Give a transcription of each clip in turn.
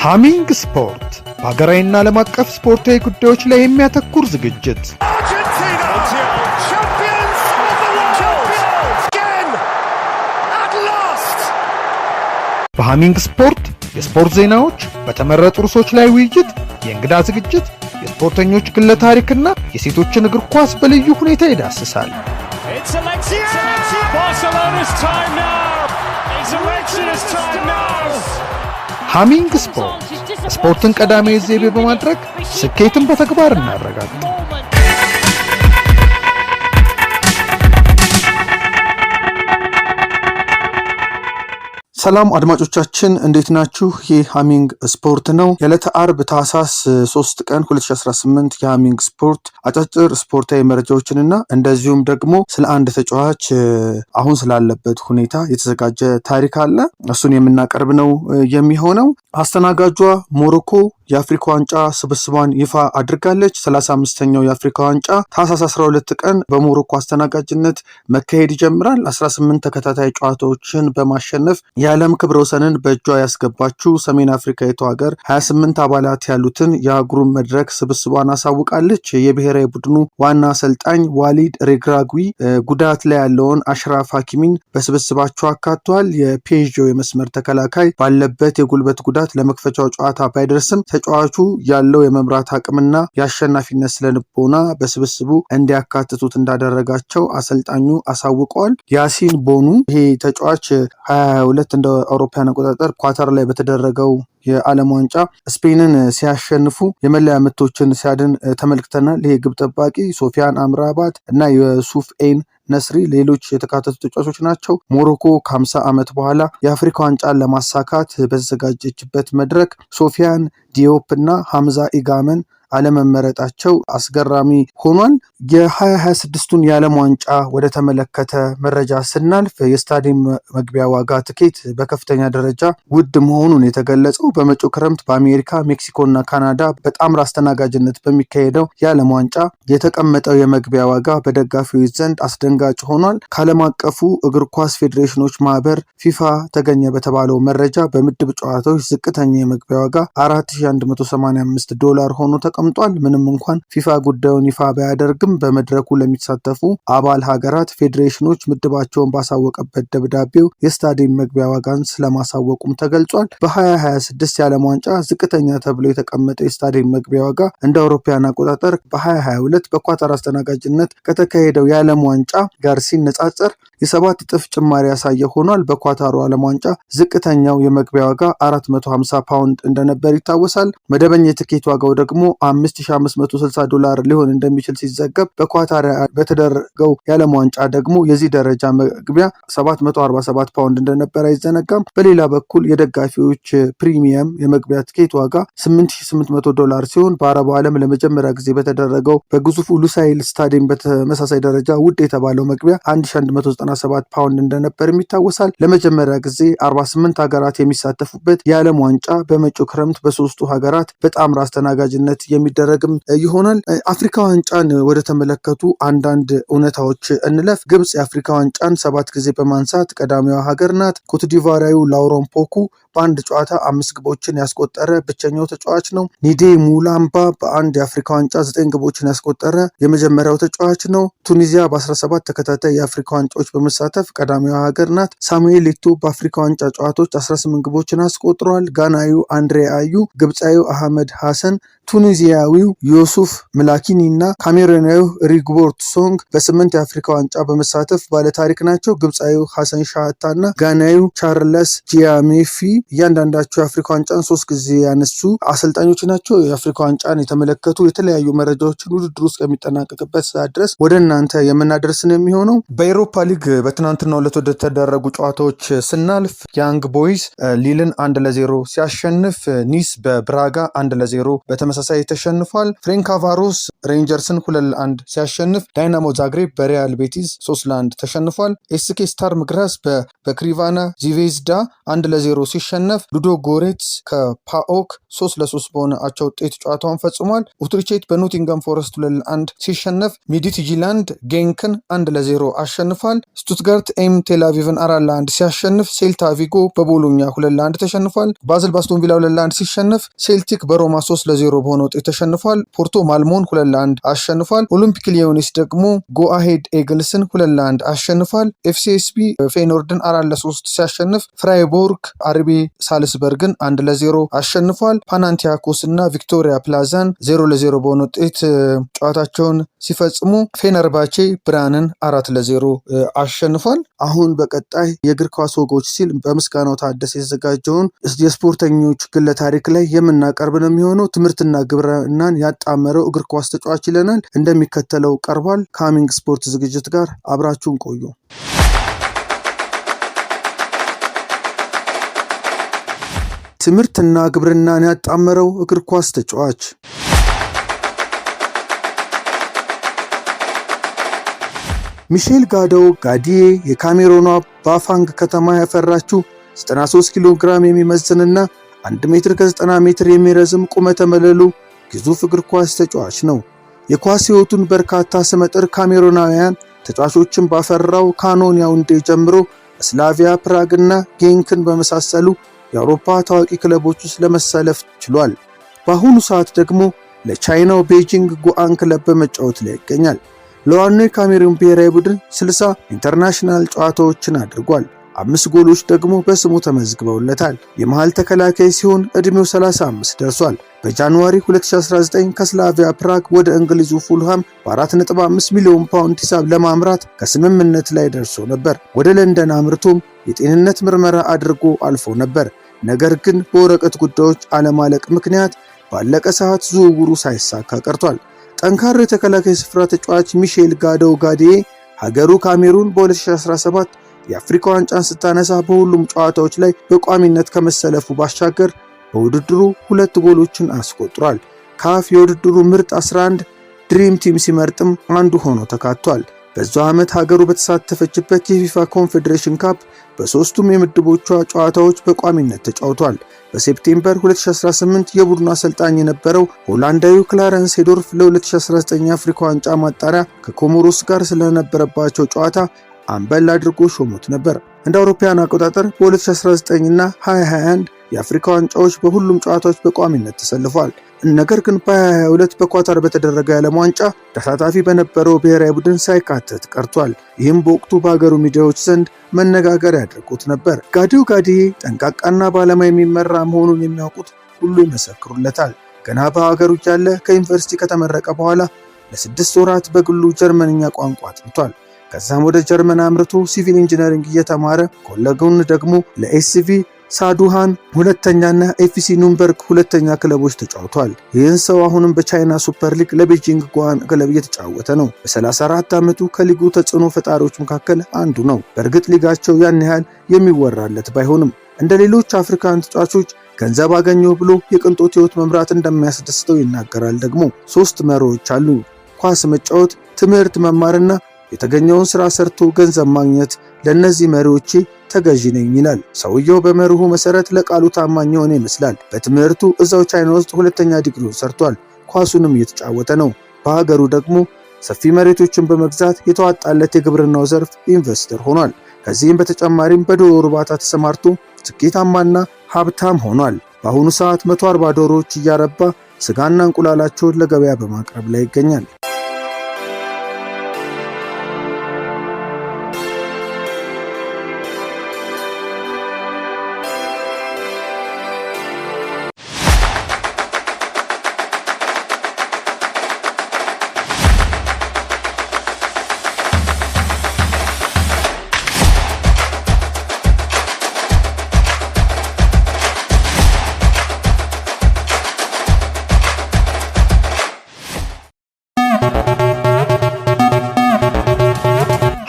ሃሚንግ ስፖርት በሀገራዊና ዓለም አቀፍ ስፖርታዊ ጉዳዮች ላይ የሚያተኩር ዝግጅት። በሃሚንግ ስፖርት የስፖርት ዜናዎች፣ በተመረጡ ርዕሶች ላይ ውይይት፣ የእንግዳ ዝግጅት፣ የስፖርተኞች ግለ ታሪክና የሴቶችን እግር ኳስ በልዩ ሁኔታ ይዳስሳል። ሃሚንግ ስፖርት ስፖርትን ቀዳሚ ዘይቤ በማድረግ ስኬትን በተግባር እናረጋግጥ። ሰላም አድማጮቻችን እንዴት ናችሁ? ይህ ሃሚንግ ስፖርት ነው። የዕለተ አርብ ታህሳስ 3 ቀን 2018 የሃሚንግ ስፖርት አጫጭር ስፖርታዊ መረጃዎችንና እንደዚሁም ደግሞ ስለ አንድ ተጫዋች አሁን ስላለበት ሁኔታ የተዘጋጀ ታሪክ አለ። እሱን የምናቀርብ ነው የሚሆነው። አስተናጋጇ ሞሮኮ የአፍሪካ ዋንጫ ስብስቧን ይፋ አድርጋለች። 35ኛው የአፍሪካ ዋንጫ ታህሳስ 12 ቀን በሞሮኮ አስተናጋጅነት መካሄድ ይጀምራል። 18 ተከታታይ ጨዋታዎችን በማሸነፍ የዓለም ክብረ ወሰንን በእጇ ያስገባችው ሰሜን አፍሪካዊቷ ሀገር 28 አባላት ያሉትን የአህጉሩን መድረክ ስብስቧን አሳውቃለች። የብሔራዊ ቡድኑ ዋና አሰልጣኝ ዋሊድ ሬግራጉዊ ጉዳት ላይ ያለውን አሽራፍ ሐኪሚን በስብስባቸው አካቷል። የፒኤስጂ የመስመር ተከላካይ ባለበት የጉልበት ጉዳት ለመክፈቻው ጨዋታ ባይደርስም ተጫዋቹ ያለው የመምራት አቅምና የአሸናፊነት ስለልቦና በስብስቡ እንዲያካትቱት እንዳደረጋቸው አሰልጣኙ አሳውቀዋል። ያሲን ቦኑ ይሄ ተጫዋች 22 እንደ አውሮፓውያን አቆጣጠር ኳታር ላይ በተደረገው የዓለም ዋንጫ ስፔንን ሲያሸንፉ የመለያ ምቶችን ሲያድን ተመልክተናል። ይሄ ግብ ጠባቂ ሶፊያን አምራባት እና የሱፍ ኤን ነስሪ ሌሎች የተካተቱ ተጫዋቾች ናቸው። ሞሮኮ ከ50 ዓመት በኋላ የአፍሪካ ዋንጫን ለማሳካት በተዘጋጀችበት መድረክ ሶፊያን ዲዮፕ እና ሐምዛ ኢጋመን አለመመረጣቸው አስገራሚ ሆኗል። የ2026ቱን የዓለም ዋንጫ ወደ ተመለከተ መረጃ ስናልፍ የስታዲየም መግቢያ ዋጋ ትኬት በከፍተኛ ደረጃ ውድ መሆኑን የተገለጸው በመጪው ክረምት በአሜሪካ፣ ሜክሲኮ እና ካናዳ በጣምራ አስተናጋጅነት በሚካሄደው የዓለም ዋንጫ የተቀመጠው የመግቢያ ዋጋ በደጋፊዎች ዘንድ አስደንጋጭ ሆኗል። ከዓለም አቀፉ እግር ኳስ ፌዴሬሽኖች ማህበር ፊፋ ተገኘ በተባለው መረጃ በምድብ ጨዋታዎች ዝቅተኛ የመግቢያ ዋጋ $4185 ሆኖ ተቀምጧል። ምንም እንኳን ፊፋ ጉዳዩን ይፋ ባያደርግም በመድረኩ ለሚሳተፉ አባል ሀገራት ፌዴሬሽኖች ምድባቸውን ባሳወቀበት ደብዳቤው የስታዲየም መግቢያ ዋጋን ስለማሳወቁም ተገልጿል። በ2026 የዓለም ዋንጫ ዝቅተኛ ተብሎ የተቀመጠው የስታዲየም መግቢያ ዋጋ እንደ አውሮፓውያን አቆጣጠር በ2022 በኳታር አስተናጋጅነት ከተካሄደው የዓለም ዋንጫ ጋር ሲነጻጸር የ7 እጥፍ ጭማሪ ያሳየ ሆኗል። በኳታሩ ዓለም ዋንጫ ዝቅተኛው የመግቢያ ዋጋ $450 እንደነበር ይታወሳል። መደበኛ የትኬት ዋጋው ደግሞ $5560 ሊሆን እንደሚችል ሲዘገብ በኳታር በተደረገው የዓለም ዋንጫ ደግሞ የዚህ ደረጃ መግቢያ $747 እንደነበር አይዘነጋም። በሌላ በኩል የደጋፊዎች ፕሪሚየም የመግቢያ ትኬት ዋጋ $8800 ሲሆን በአረቡ ዓለም ለመጀመሪያ ጊዜ በተደረገው በግዙፉ ሉሳይል ስታዲየም በተመሳሳይ ደረጃ ውድ የተባለው መግቢያ $1197 እንደነበርም ይታወሳል። ለመጀመሪያ ጊዜ 48 ሀገራት የሚሳተፉበት የዓለም ዋንጫ በመጪው ክረምት በሶስቱ ሀገራት በጣምራ አስተናጋጅነት የሚደረግም ይሆናል። አፍሪካ ዋንጫን ወደ ተመለከቱ አንዳንድ እውነታዎች እንለፍ። ግብጽ የአፍሪካ ዋንጫን 7 ጊዜ በማንሳት ቀዳሚዋ ሀገር ናት። ኮትዲቫራዊው ላውረን ፖኩ በአንድ ጨዋታ 5 ግቦችን ያስቆጠረ ብቸኛው ተጫዋች ነው። ኒዴ ሙላምባ በአንድ የአፍሪካ ዋንጫ 9 ግቦችን ያስቆጠረ የመጀመሪያው ተጫዋች ነው። ቱኒዚያ በ17 ተከታታይ የአፍሪካ ዋንጫዎች በመሳተፍ ቀዳሚዋ ሀገር ናት። ሳሙኤል ኤቶ በአፍሪካ ዋንጫ ጨዋታዎች 18 ግቦችን አስቆጥሯል። ጋናዊው አንድሬ አዩ፣ ግብፃዊው አህመድ ሐሰን፣ ቱኒዚያዊው ዮሱፍ ምላኪኒ እና ካሜሩናዊው ሪግቦርት ሶንግ በ8 የአፍሪካ ዋንጫ በመሳተፍ ባለታሪክ ናቸው። ግብፃዊው ሐሰን ሻሃታ እና ጋናዊው ቻርለስ ጂያሜፊ እያንዳንዳቸው የአፍሪካ ዋንጫን 3 ጊዜ ያነሱ አሰልጣኞች ናቸው። የአፍሪካ ዋንጫን የተመለከቱ የተለያዩ መረጃዎችን ውድድሩ ውስጥ ከሚጠናቀቅበት ሰዓት ድረስ ወደ እናንተ የምናደርስ ነው የሚሆነው። በኤሮፓ ሊግ በትናንትናው ዕለት ወደ ተደረጉ ጨዋታዎች ስናልፍ ያንግ ቦይስ ሊልን 1-0 ሲያሸንፍ፣ ኒስ በብራጋ 1-0 በተመሳሳይ ተሸንፏል። ፍሬንካቫሮስ ሬንጀርስን 2-1 ሲያሸንፍ፣ ዳይናሞ ዛግሬብ በሪያል ቤቲስ 3-1 ተሸንፏል። ኤስኬ ስታርም ግራስ በክሪቫና ዚቬዝዳ 1-0 ሲሸነፍ ሉዶ ጎሬትስ ከፓኦክ 3-3 በሆነ አቻ ውጤት ጨዋታውን ፈጽሟል። ኡትሪቼት በኖቲንጋም ፎረስት 2-1 ሲሸነፍ ሚድትጂላንድ ጌንክን 1-0 አሸንፏል። ስቱትጋርት ኤም ቴልአቪቭን 4-1 ሲያሸንፍ ሴልታ ቪጎ በቦሎኛ 2-1 ተሸንፏል። ባዝል በአስቶን ቪላ 2-1 ሲሸነፍ ሴልቲክ በሮማ 3-0 በሆነ ውጤት ተሸንፏል። ፖርቶ ማልሞን 2-1 አሸንፏል። ኦሎምፒክ ሊዮኔስ ደግሞ ጎአሄድ ኤግልስን 2-1 አሸንፏል። ኤፍሲኤስቢ ፌኖርድን 4-3 ሲያሸንፍ ፍራይቦርግ አርቢ ሳልስበርግን 1-0 አሸንፏል። ፓናንቲያኮስ እና ቪክቶሪያ ፕላዛን 0-0 በሆነ ውጤት ጨዋታቸውን ሲፈጽሙ ፌነርባቼ ብራንን 4-0 አሸንፏል። አሁን በቀጣይ የእግር ኳስ ወጎች ሲል በምስጋናው ታደሰ የተዘጋጀውን የስፖርተኞች ግለ ታሪክ ላይ የምናቀርብ ነው የሚሆነው። ትምህርትና ግብርናን ያጣመረው እግር ኳስ ተጫዋች ይለናል። እንደሚከተለው ቀርቧል። ከአሚንግ ስፖርት ዝግጅት ጋር አብራችሁን ቆዩ። ትምህርትና ግብርናን ያጣመረው እግር ኳስ ተጫዋች ሚሼል ጋዶው ጋዲዬ የካሜሮኗ ባፋንግ ከተማ ያፈራችው 93 ኪሎ ግራም የሚመዝንና 1 ሜትር ከ90 ሜትር የሚረዝም ቁመተ መለሉ ግዙፍ እግር ኳስ ተጫዋች ነው። የኳስ ሕይወቱን በርካታ ስመጥር ካሜሮናውያን ተጫዋቾችን ባፈራው ካኖን ያውንዴ ጀምሮ ስላቪያ ፕራግና ጌንክን በመሳሰሉ የአውሮፓ ታዋቂ ክለቦች ውስጥ ለመሰለፍ ችሏል። በአሁኑ ሰዓት ደግሞ ለቻይናው ቤጂንግ ጉአን ክለብ በመጫወት ላይ ይገኛል። ለዋናው ካሜሩን ብሔራዊ ቡድን 60 ኢንተርናሽናል ጨዋታዎችን አድርጓል። 5 ጎሎች ደግሞ በስሙ ተመዝግበውለታል። የመሃል ተከላካይ ሲሆን ዕድሜው 35 ደርሷል። በጃንዋሪ 2019 ከስላቪያ ፕራግ ወደ እንግሊዙ ፉልሃም በ4.5 ሚሊዮን ፓውንድ ሂሳብ ለማምራት ከስምምነት ላይ ደርሶ ነበር። ወደ ለንደን አምርቶም የጤንነት ምርመራ አድርጎ አልፎ ነበር። ነገር ግን በወረቀት ጉዳዮች አለማለቅ ምክንያት ባለቀ ሰዓት ዝውውሩ ሳይሳካ ቀርቷል። ጠንካራ የተከላካይ ስፍራ ተጫዋች ሚሼል ጋዶው ጋዲዬ ሀገሩ ካሜሩን በ2017 የአፍሪካ ዋንጫን ስታነሳ በሁሉም ጨዋታዎች ላይ በቋሚነት ከመሰለፉ ባሻገር በውድድሩ 2 ጎሎችን አስቆጥሯል። ካፍ የውድድሩ ምርጥ 11 ድሪም ቲም ሲመርጥም አንዱ ሆኖ ተካቷል። በዛው ዓመት ሀገሩ በተሳተፈችበት የፊፋ ኮንፌዴሬሽን ካፕ በሶስቱም የምድቦቿ ጨዋታዎች በቋሚነት ተጫውቷል። በሴፕቴምበር 2018 የቡድኑ አሰልጣኝ የነበረው ሆላንዳዊው ክላረንስ ሴዶርፍ ለ2019 አፍሪካ ዋንጫ ማጣሪያ ከኮሞሮስ ጋር ስለነበረባቸው ጨዋታ አምበል አድርጎ ሾሞት ነበር። እንደ አውሮፓውያን አቆጣጠር በ2019 እና 2021 የአፍሪካ ዋንጫዎች በሁሉም ጨዋታዎች በቋሚነት ተሰልፏል። ነገር ግን በ2022 በኳታር በተደረገ የዓለም ዋንጫ ተሳታፊ በነበረው ብሔራዊ ቡድን ሳይካተት ቀርቷል። ይህም በወቅቱ በሀገሩ ሚዲያዎች ዘንድ መነጋገሪያ ያደርጉት ነበር። ጋዲው ጋዲዬ ጠንቃቃና በዓላማ የሚመራ መሆኑን የሚያውቁት ሁሉ ይመሰክሩለታል። ገና በሀገሩ እያለ ከዩኒቨርሲቲ ከተመረቀ በኋላ ለ6 ወራት በግሉ ጀርመንኛ ቋንቋ አጥንቷል። ከዛም ወደ ጀርመን አምርቶ ሲቪል ኢንጂነሪንግ እየተማረ ኮለጎን ደግሞ ለኤስቪ ሳዱሃን ሁለተኛና ኤፍሲ ኑምበርግ ሁለተኛ ክለቦች ተጫውቷል። ይህን ሰው አሁንም በቻይና ሱፐር ሊግ ለቤጂንግ ጉአን ክለብ እየተጫወተ ነው። በ34 ዓመቱ ከሊጉ ተጽዕኖ ፈጣሪዎች መካከል አንዱ ነው። በእርግጥ ሊጋቸው ያን ያህል የሚወራለት ባይሆንም እንደ ሌሎች አፍሪካን ተጫዋቾች ገንዘብ አገኘው ብሎ የቅንጦት ሕይወት መምራት እንደማያስደስተው ይናገራል። ደግሞ 3 መርሆች አሉ። ኳስ መጫወት፣ ትምህርት መማርና የተገኘውን ስራ ሰርቶ ገንዘብ ማግኘት። ለነዚህ መሪዎቼ ተገዢ ነኝ ይላል። ሰውየው በመርሁ መሰረት ለቃሉ ታማኝ የሆነ ይመስላል። በትምህርቱ እዛው ቻይና ውስጥ 2ኛ ዲግሪውን ሰርቷል። ኳሱንም እየተጫወተ ነው። በሀገሩ ደግሞ ሰፊ መሬቶችን በመግዛት የተዋጣለት የግብርናው ዘርፍ ኢንቨስተር ሆኗል። ከዚህም በተጨማሪም በዶሮ እርባታ ተሰማርቶ ስኬታማና ሀብታም ሆኗል። በአሁኑ ሰዓት 140 ዶሮዎች እያረባ ስጋና እንቁላላቸውን ለገበያ በማቅረብ ላይ ይገኛል።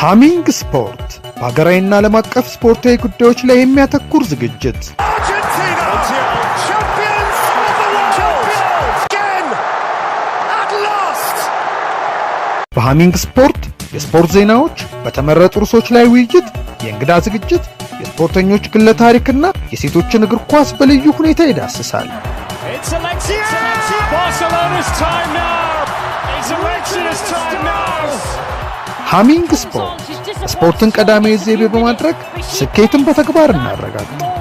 አሚንግ ስፖርት በሀገራዊና ዓለም አቀፍ ስፖርታዊ ጉዳዮች ላይ የሚያተኩር ዝግጅት። በአሚንግ ስፖርት የስፖርት ዜናዎች፣ በተመረጡ ርዕሶች ላይ ውይይት፣ የእንግዳ ዝግጅት፣ የስፖርተኞች ግለ ታሪክና የሴቶችን እግር ኳስ በልዩ ሁኔታ ይዳስሳል። ሃሚንግ ስፖርት ስፖርትን ቀዳሚ ዘይቤ በማድረግ ስኬትን በተግባር እናረጋግጥ።